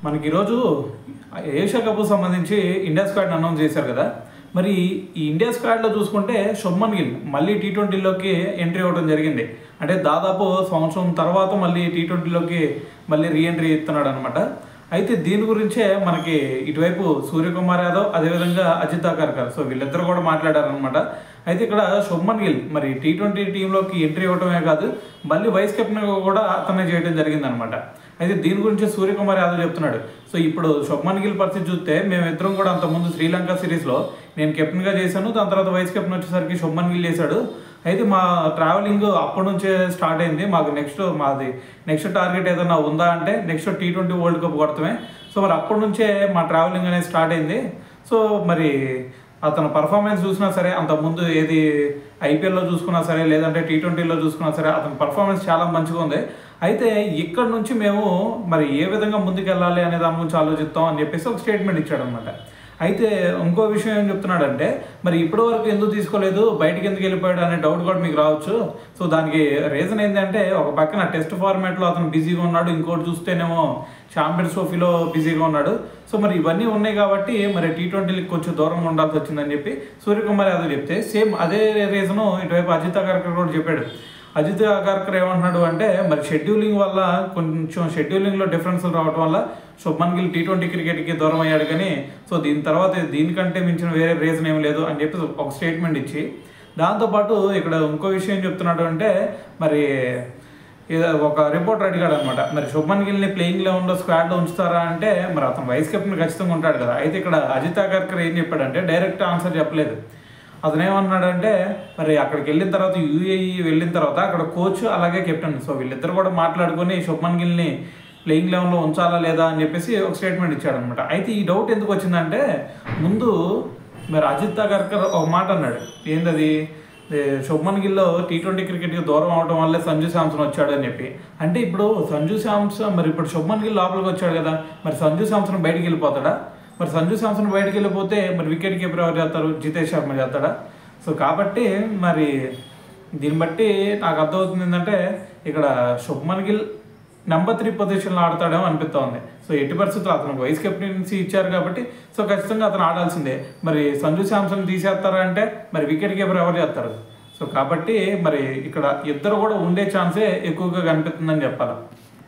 మనకి ఈరోజు Asia cup సంబంధించి ఇండియా స్క్వాడ్ అనౌన్స్ చేశారు కదా. మరి ఈ ఇండియా స్క్వాడ్లో చూసుకుంటే శుభ్మన్ గిల్ మళ్ళీ టీ20లోకి ఎంట్రీ అవ్వడం జరిగింది. అంటే దాదాపు సంవత్సరం తర్వాత మళ్ళీ టీ20లోకి మళ్ళీ రీఎంట్రీ ఇస్తున్నాడు అనమాట. అయితే దీని గురించే మనకి ఇటువైపు సూర్యకుమార్ యాదవ్ అదేవిధంగా అజిత్ అగర్కర్ సో వీళ్ళిద్దరు కూడా మాట్లాడారనమాట. అయితే ఇక్కడ శుభ్మన్ గిల్ మరి టీ20 టీంలోకి ఎంట్రీ ఇవ్వడమే కాదు మళ్ళీ వైస్ కెప్టెన్ కూడా అతనే చేయడం జరిగిందనమాట. అయితే దీని గురించి సూర్యకుమార్ యాదవ్ చెప్తున్నాడు. సో ఇప్పుడు శుభ్మన్ గిల్ పరిస్థితి చూస్తే మేమిద్దరం కూడా అంతకుముందు శ్రీలంక సిరీస్లో నేను కెప్టెన్గా చేశాను, దాని తర్వాత వైస్ కెప్టెన్ వచ్చేసరికి శుభ్మన్ గిల్ చేశాడు. అయితే మా ట్రావెలింగ్ అప్పటి నుంచే స్టార్ట్ అయింది. మాకు నెక్స్ట్ టార్గెట్ ఏదైనా ఉందా అంటే నెక్స్ట్ టీ20 వరల్డ్ కప్ కొడతామే. సో మరి అప్పటి నుంచే మా ట్రావెలింగ్ అనేది స్టార్ట్ అయింది. సో మరి అతను పర్ఫార్మెన్స్ చూసినా సరే, అంతకుముందు ఏది ఐపీఎల్లో చూసుకున్నా సరే లేదంటే టీ20లో చూసుకున్నా సరే అతని పర్ఫార్మెన్స్ చాలా మంచిగా ఉంది. అయితే ఇక్కడ నుంచి మేము మరి ఏ విధంగా ముందుకెళ్ళాలి అనే దాని గురించి ఆలోచిస్తాం అని చెప్పేసి ఒక స్టేట్మెంట్ ఇచ్చాడు అనమాట. అయితే ఇంకో విషయం ఏం చెప్తున్నాడంటే మరి ఇప్పటి వరకు ఎందుకు తీసుకోలేదు, బయటికి ఎందుకు వెళ్ళిపోయాడు అనే డౌట్ కూడా మీకు రావచ్చు. సో దానికి రీజన్ ఏంటంటే ఒక పక్కన టెస్ట్ ఫార్మాట్లో అతను బిజీగా ఉన్నాడు, ఇంకోటి చూస్తేనేమో ఛాంపియన్స్ ట్రోఫీలో బిజీగా ఉన్నాడు. సో మరి ఇవన్నీ ఉన్నాయి కాబట్టి మరి టీ20కి కొంచెం దూరంగా ఉండాల్సి వచ్చిందని చెప్పి సూర్యకుమార్ యాదవ్ చెప్తే సేమ్ అదే రీజను ఇటువైపు అజిత్ అగర్కర్ కూడా చెప్పాడు. అజిత్ అగర్కర్ ఏమంటున్నాడు అంటే మరి షెడ్యూలింగ్ వల్ల కొంచెం షెడ్యూలింగ్లో డిఫరెన్స్లు రావడం వల్ల శుభ్మన్ గిల్ టీ20 క్రికెట్కి దూరం అయ్యాడు, కానీ సో దీని తర్వాత దీనికంటే మించిన వేరే రీజన్ ఏం లేదు అని చెప్పి ఒక స్టేట్మెంట్ ఇచ్చి దాంతోపాటు ఇక్కడ ఇంకో విషయం చెప్తున్నాడు అంటే మరి ఒక రిపోర్టర్ అడిగాడు అనమాట, మరి శుభ్మన్ గిల్ని ప్లేయింగ్ లెవెన్లో స్క్వాడ్లో ఉంచుతారా అంటే మరి అతను వైస్ కెప్టెన్ ఖచ్చితంగా ఉంటాడు కదా. అయితే ఇక్కడ అజిత్ అగర్కర్ ఏం చెప్పాడంటే డైరెక్ట్ ఆన్సర్ చెప్పలేదు. అతను ఏమన్నాడంటే మరి అక్కడికి వెళ్ళిన తర్వాత యూఏఈ వెళ్ళిన తర్వాత అక్కడ కోచ్ అలాగే కెప్టెన్ సో వీళ్ళిద్దరు కూడా మాట్లాడుకొని శుభ్మన్ గిల్ని ప్లేయింగ్ లెవెన్లో ఉంచాలా లేదా అని చెప్పేసి ఒక స్టేట్మెంట్ ఇచ్చాడనమాట. అయితే ఈ డౌట్ ఎందుకు వచ్చిందంటే ముందు మరి అజిత్ అగర్కర్ ఒక మాట అన్నాడు, ఏంటది శుభ్మన్ గిల్లో టీ20 క్రికెట్కి దూరం అవడం వల్లే సంజు శాంసన్ వచ్చాడు అని చెప్పి. అంటే ఇప్పుడు సంజు శాంసన్ మరి ఇప్పుడు శుభ్మన్ గిల్ లోపలికి వచ్చాడు కదా, మరి సంజు శాంసన్ బయటికి వెళ్ళిపోతాడా? మరి సంజు శాంసన్ బయటికి వెళ్ళిపోతే మరి వికెట్ కీపర్ ఎవరు చేస్తారు, జితేష్ శర్మ చేస్తాడా? సో కాబట్టి మరి దీన్ని బట్టి నాకు అర్థమవుతుంది ఏంటంటే ఇక్కడ శుభ్మన్ గిల్ నెంబర్ 3 పొజిషన్లో ఆడతాడేమో అనిపిస్తోంది. సో ఎట్టి పరిస్థితుల్లో అతనికి వైస్ కెప్టెన్సీ ఇచ్చారు కాబట్టి సో ఖచ్చితంగా అతను ఆడాల్సిందే. మరి సంజు శాంసన్ తీసేస్తారా అంటే మరి వికెట్ కీపర్ ఎవరు చేస్తారు? సో కాబట్టి మరి ఇక్కడ ఇద్దరు కూడా ఉండే ఛాన్సే ఎక్కువగా కనిపిస్తుందని చెప్పాలి.